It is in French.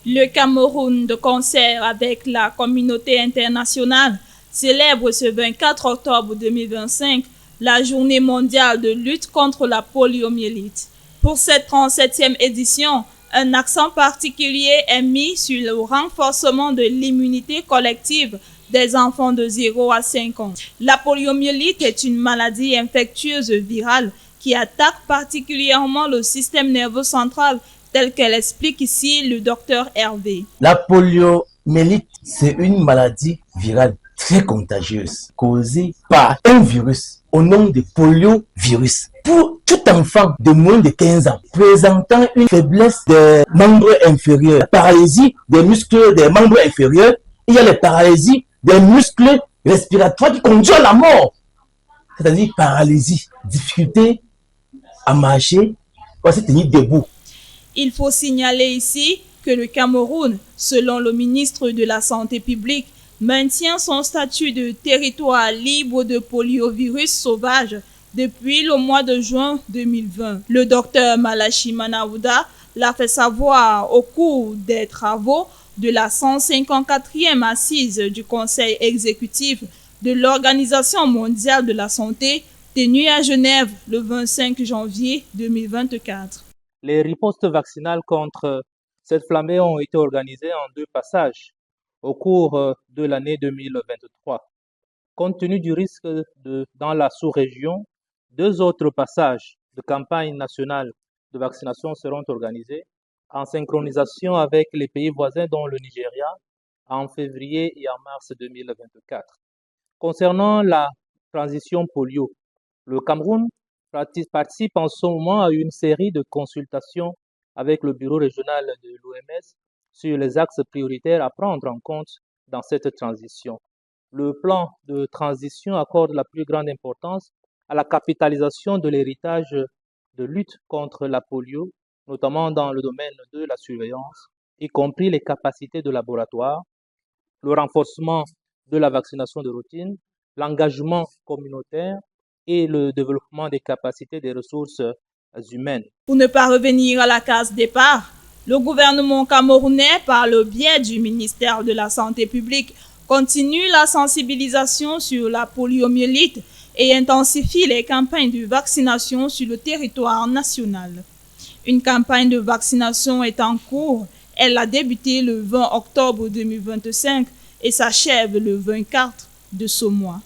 Le Cameroun, de concert avec la communauté internationale, célèbre ce 24 octobre 2025 la journée mondiale de lutte contre la poliomyélite. Pour cette 37e édition, un accent particulier est mis sur le renforcement de l'immunité collective des enfants de 0 à 5 ans. La poliomyélite est une maladie infectieuse virale qui attaque particulièrement le système nerveux central, tel qu'elle explique ici le docteur Hervé. La poliomyélite, c'est une maladie virale très contagieuse causée par un virus au nom de poliovirus. Pour tout enfant de moins de 15 ans présentant une faiblesse des membres inférieurs, paralysie des muscles des membres inférieurs, il y a les paralysies des muscles respiratoires qui conduisent à la mort. C'est-à-dire paralysie, difficulté à marcher, à se tenir debout. Il faut signaler ici que le Cameroun, selon le ministre de la Santé publique, maintient son statut de territoire libre de poliovirus sauvage depuis le mois de juin 2020. Le docteur Malachi Manaouda l'a fait savoir au cours des travaux de la 154e assise du Conseil exécutif de l'Organisation mondiale de la santé tenue à Genève le 25 janvier 2024. Les ripostes vaccinales contre cette flambée ont été organisées en 2 passages au cours de l'année 2023. Compte tenu du risque dans la sous-région, 2 autres passages de campagne nationale de vaccination seront organisés en synchronisation avec les pays voisins dont le Nigeria en février et en mars 2024. Concernant la transition polio, le Cameroun participe en ce moment à une série de consultations avec le bureau régional de l'OMS sur les axes prioritaires à prendre en compte dans cette transition. Le plan de transition accorde la plus grande importance à la capitalisation de l'héritage de lutte contre la polio, notamment dans le domaine de la surveillance, y compris les capacités de laboratoire, le renforcement de la vaccination de routine, l'engagement communautaire et le développement des capacités des ressources humaines. Pour ne pas revenir à la case départ, le gouvernement camerounais, par le biais du ministère de la Santé publique, continue la sensibilisation sur la poliomyélite et intensifie les campagnes de vaccination sur le territoire national. Une campagne de vaccination est en cours. Elle a débuté le 20 octobre 2025 et s'achève le 24 de ce mois.